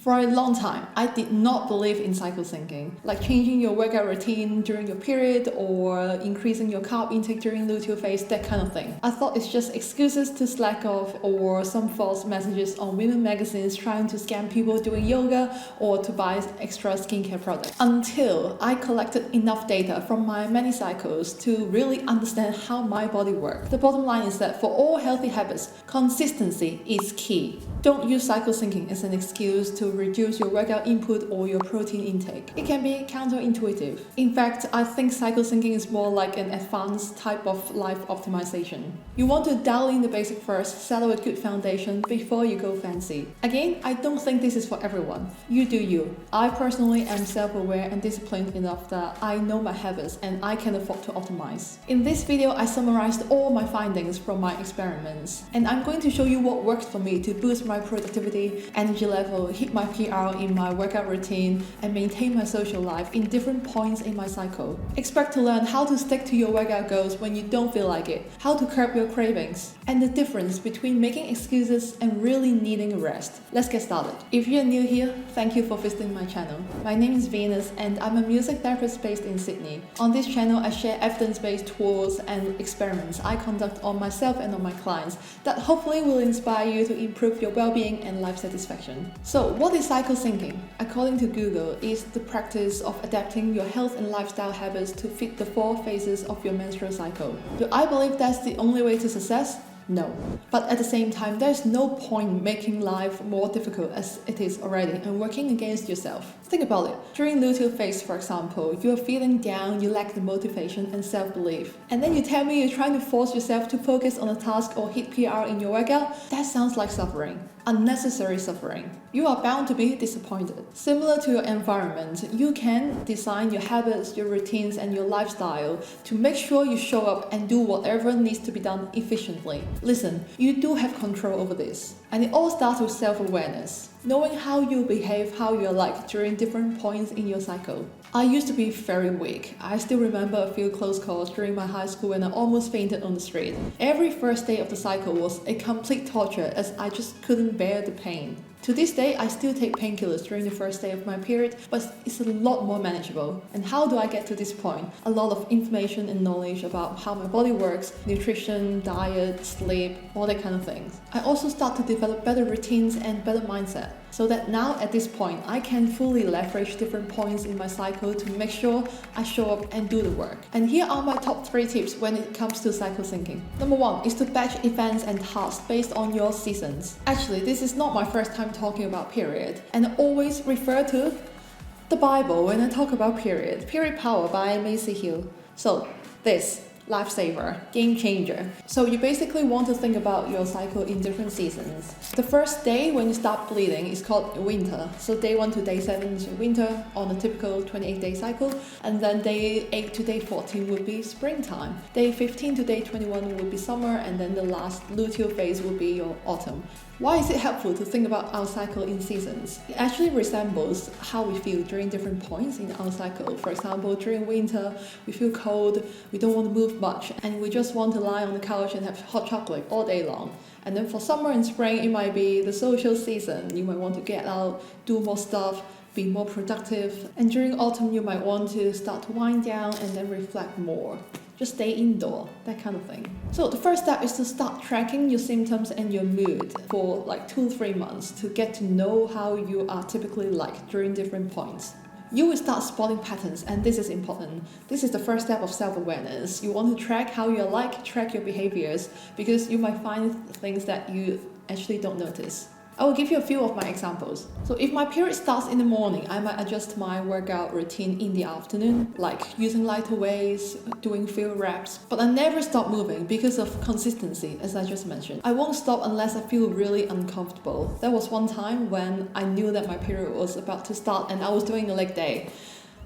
For a long time, I did not believe in cycle syncing, like changing your workout routine during your period or increasing your carb intake during luteal phase, that kind of thing. I thought it's just excuses to slack off or some false messages on women magazines trying to scam people doing yoga or to buy extra skincare products. Until I collected enough data from my many cycles to really understand how my body works. The bottom line is that for all healthy habits, consistency is key. Don't use cycle syncing as an excuse to reduce your workout input or your protein intake. It can be counterintuitive. In fact, I think cycle syncing is more like an advanced type of life optimization. You want to dial in the basic first, settle a good foundation before you go fancy. Again, I don't think this is for everyone. You do you. I personally am self-aware and disciplined enough that I know my habits and I can afford to optimize. In this video, I summarized all my findings from my experiments, and I'm going to show you what works for me to boost my productivity, energy level, hit my PR in my workout routine, and maintain my social life in different points in my cycle. Expect to learn how to stick to your workout goals when you don't feel like it, how to curb your cravings, and the difference between making excuses and really needing a rest. Let's get started. If you're new here, thank you for visiting my channel. My name is Venus and I'm a music therapist based in Sydney. On this channel, I share evidence-based tools and experiments I conduct on myself and on my clients that hopefully will inspire you to improve your well-being and life satisfaction. So, what is cycle syncing? According to Google, it's the practice of adapting your health and lifestyle habits to fit the 4 phases of your menstrual cycle. Do I believe that's the only way to success? No. But at the same time, there's no point making life more difficult as it is already and working against yourself. Think about it. During luteal phase, for example, you're feeling down, you lack the motivation and self-belief. And then you tell me you're trying to force yourself to focus on a task or hit PR in your workout? That sounds like suffering. Unnecessary suffering. You are bound to be disappointed. Similar to your environment, you can design your habits, your routines, and your lifestyle to make sure you show up and do whatever needs to be done efficiently. Listen, you do have control over this. And it all starts with self-awareness. Knowing how you behave, how you're like during different points in your cycle. I used to be very weak. I still remember a few close calls during my high school when I almost fainted on the street. Every first day of the cycle was a complete torture as I just couldn't bear the pain. To this day, I still take painkillers during the first day of my period, but it's a lot more manageable. And how do I get to this point? A lot of information and knowledge about how my body works, nutrition, diet, sleep, all that kind of things. I also start to develop better routines and better mindset, so that now at this point, I can fully leverage different points in my cycle to make sure I show up and do the work. And here are my top 3 tips when it comes to cycle syncing. Number 1 is to batch events and tasks based on your seasons. Actually, this is not my first time talking about period, and I always refer to the Bible when I talk about period. Period Power by Macy Hill. So this lifesaver, game changer. So you basically want to think about your cycle in different seasons. The first day when you start bleeding is called winter. So day 1 to day 7 is winter on a typical 28-day cycle. And then day 8 to day 14 would be springtime. Day 15 to day 21 would be summer. And then the last luteal phase would be your autumn. Why is it helpful to think about our cycle in seasons? It actually resembles how we feel during different points in our cycle. For example, during winter, we feel cold, we don't want to move much, and we just want to lie on the couch and have hot chocolate all day long. And then for summer and spring, it might be the social season. You might want to get out, do more stuff, be more productive. And during autumn, you might want to start to wind down and then reflect more. Just stay indoor, that kind of thing. So the first step is to start tracking your symptoms and your mood for like 2-3 months to get to know how you are typically like during different points. You will start spotting patterns, and this is important. This is the first step of self-awareness. You want to track how you're like, track your behaviors, because you might find things that you actually don't notice. I will give you a few of my examples. So if my period starts in the morning, I might adjust my workout routine in the afternoon, like using lighter weights, doing fewer reps. But I never stop moving because of consistency, as I just mentioned. I won't stop unless I feel really uncomfortable. There was one time when I knew that my period was about to start and I was doing a leg day.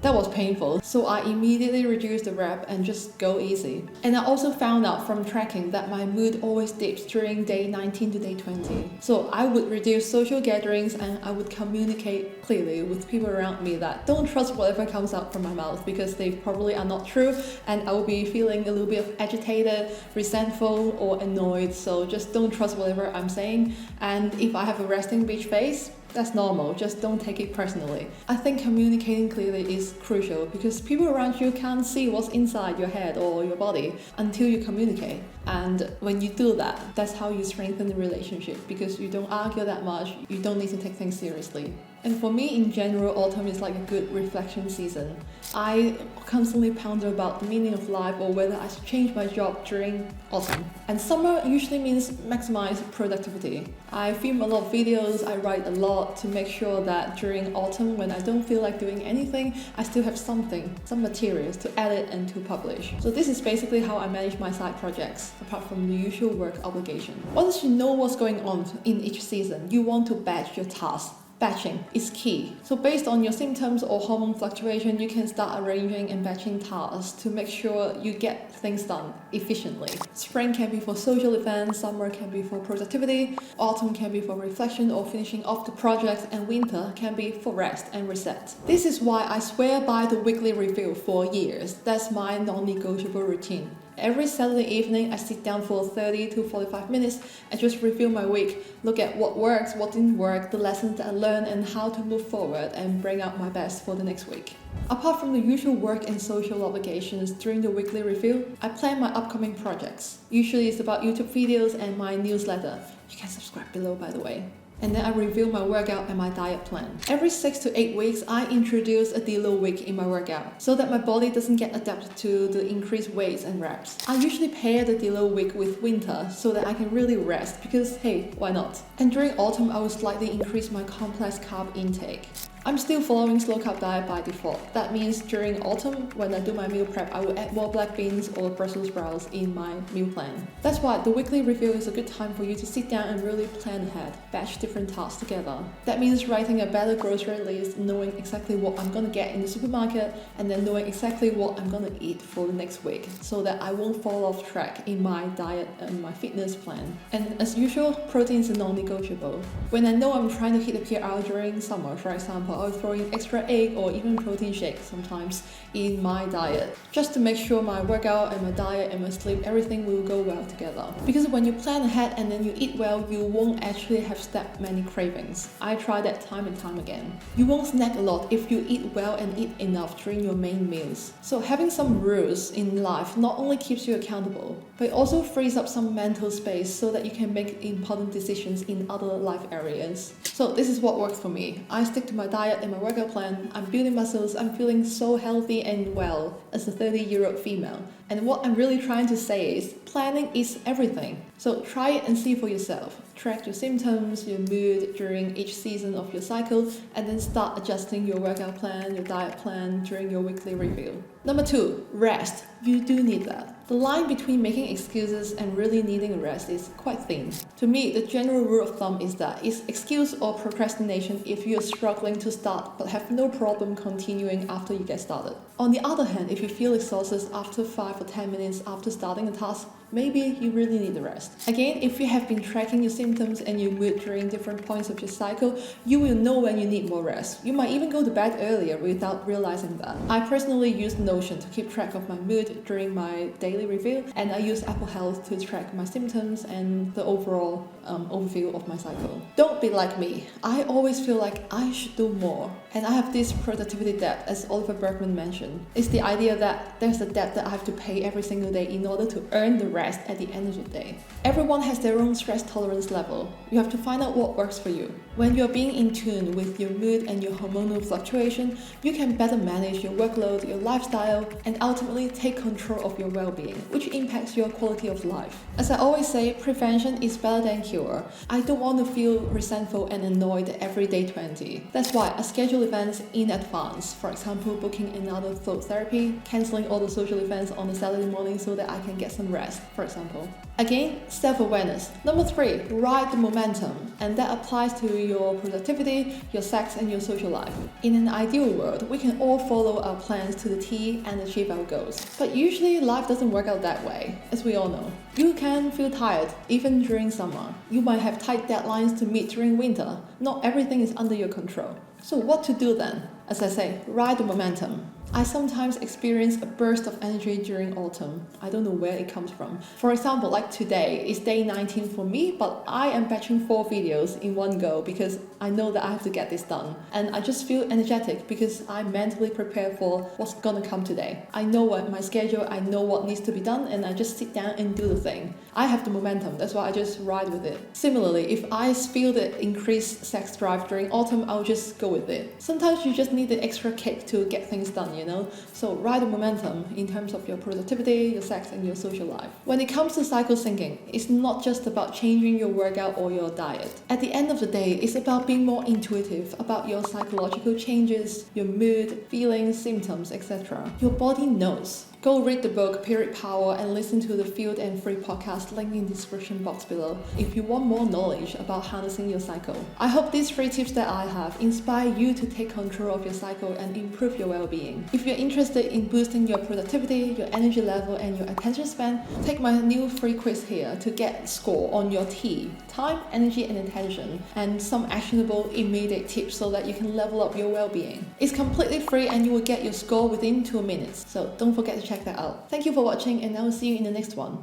That was painful, so I immediately reduced the rep and just go easy. And I also found out from tracking that my mood always dips during day 19 to day 20. So I would reduce social gatherings and I would communicate clearly with people around me that don't trust whatever comes out from my mouth because they probably are not true, and I will be feeling a little bit of agitated, resentful or annoyed, so just don't trust whatever I'm saying. And if I have a resting bitch face, That's normal, just don't take it personally. I think communicating clearly is crucial because people around you can't see what's inside your head or your body until you communicate. And when you do that, that's how you strengthen the relationship because you don't argue that much, you don't need to take things seriously. And for me in general, autumn is like a good reflection season. I constantly ponder about the meaning of life or whether I should change my job during autumn. And summer usually means maximize productivity. I film a lot of videos, I write a lot to make sure that during autumn when I don't feel like doing anything, I still have some materials to edit and to publish. So this is basically how I manage my side projects, apart from the usual work obligation. Once you know what's going on in each season, you want to batch your tasks. Batching is key. So based on your symptoms or hormone fluctuation, you can start arranging and batching tasks to make sure you get things done efficiently. Spring can be for social events, summer can be for productivity, autumn can be for reflection or finishing off the project, and winter can be for rest and reset. This is why I swear by the weekly review for years. That's my non-negotiable routine. Every Saturday evening, I sit down for 30 to 45 minutes and just review my week, look at what works, what didn't work, the lessons that I learned, and how to move forward and bring out my best for the next week. Apart from the usual work and social obligations during the weekly review, I plan my upcoming projects. Usually it's about YouTube videos and my newsletter. You can subscribe below, by the way. And then I review my workout and my diet plan. Every 6 to 8 weeks, I introduce a deload week in my workout so that my body doesn't get adapted to the increased weights and reps. I usually pair the deload week with winter so that I can really rest because hey, why not? And during autumn, I will slightly increase my complex carb intake. I'm still following slow carb diet by default. That means during autumn, when I do my meal prep, I will add more black beans or Brussels sprouts in my meal plan. That's why the weekly review is a good time for you to sit down and really plan ahead, batch different tasks together. That means writing a better grocery list, knowing exactly what I'm gonna get in the supermarket, and then knowing exactly what I'm gonna eat for the next week, so that I won't fall off track in my diet and my fitness plan. And as usual, proteins are non-negotiable. When I know I'm trying to hit a PR during summer, for example, I'll throw in extra egg or even protein shake sometimes in my diet, just to make sure my workout and my diet and my sleep, everything will go well together. Because when you plan ahead and then you eat well, you won't actually have that many cravings. I try that time and time again. You won't snack a lot if you eat well and eat enough during your main meals. So having some rules in life not only keeps you accountable, but it also frees up some mental space so that you can make important decisions in other life areas. So this is what works for me. I stick to my diet and my workout plan. I'm building muscles. I'm feeling so healthy and well as a 30-year-old female. And what I'm really trying to say is planning is everything. So try it and see for yourself. Track your symptoms, your mood during each season of your cycle, and then start adjusting your workout plan, your diet plan during your weekly review. Number 2, rest. You do need that. The line between making excuses and really needing a rest is quite thin. To me, the general rule of thumb is that it's excuse or procrastination if you're struggling to start but have no problem continuing after you get started. On the other hand, if you feel exhausted after 5 or 10 minutes after starting a task, maybe you really need a rest. Again, if you have been tracking your symptoms and your mood during different points of your cycle, you will know when you need more rest. You might even go to bed earlier without realizing that. I personally use Notion to keep track of my mood during my daily review, and I use Apple Health to track my symptoms and the overall overview of my cycle. Don't be like me. I always feel like I should do more. And I have this productivity debt, as Oliver Berkman mentioned. It's the idea that there's a debt that I have to pay every single day in order to earn the rest at the end of the day. Everyone has their own stress tolerance level. You have to find out what works for you. When you're being in tune with your mood and your hormonal fluctuation, you can better manage your workload, your lifestyle, and ultimately take control of your well-being, which impacts your quality of life. As I always say, prevention is better than cure. I don't want to feel resentful and annoyed every day 20. That's why I schedule events in advance. For example, booking another float therapy, cancelling all the social events on a Saturday morning so that I can get some rest, for example. Again, self-awareness. Number 3, ride the momentum. And that applies to your productivity, your sex, and your social life. In an ideal world, we can all follow our plans to the T and achieve our goals. But usually, life doesn't work out that way, as we all know. You can feel tired, even during summer. You might have tight deadlines to meet during winter. Not everything is under your control. So what to do then? As I say, ride the momentum. I sometimes experience a burst of energy during autumn. I don't know where it comes from. For example, like today is day 19 for me, but I am batching 4 videos in one go because I know that I have to get this done. And I just feel energetic because I'm mentally prepared for what's gonna come today. I know what my schedule, I know what needs to be done, and I just sit down and do the thing. I have the momentum, that's why I just ride with it. Similarly, if I feel the increased sex drive during autumn, I'll just go with it. Sometimes you just need the extra kick to get things done, you know? So ride the momentum in terms of your productivity, your sex, and your social life. When it comes to cycle syncing, it's not just about changing your workout or your diet. At the end of the day, it's about being more intuitive about your psychological changes, your mood, feelings, symptoms, etc. Your body knows. Go read the book Period Power and listen to the Field and Free podcast link in the description box below if you want more knowledge about harnessing your cycle. I hope these 3 tips that I have inspire you to take control of your cycle and improve your well-being. If you're interested in boosting your productivity, your energy level, and your attention span, take my new free quiz here to get a score on your T, time, energy, and attention, and some actionable immediate tips so that you can level up your well-being. It's completely free and you will get your score within 2 minutes, so don't forget to check that out. Thank you for watching, and I will see you in the next one.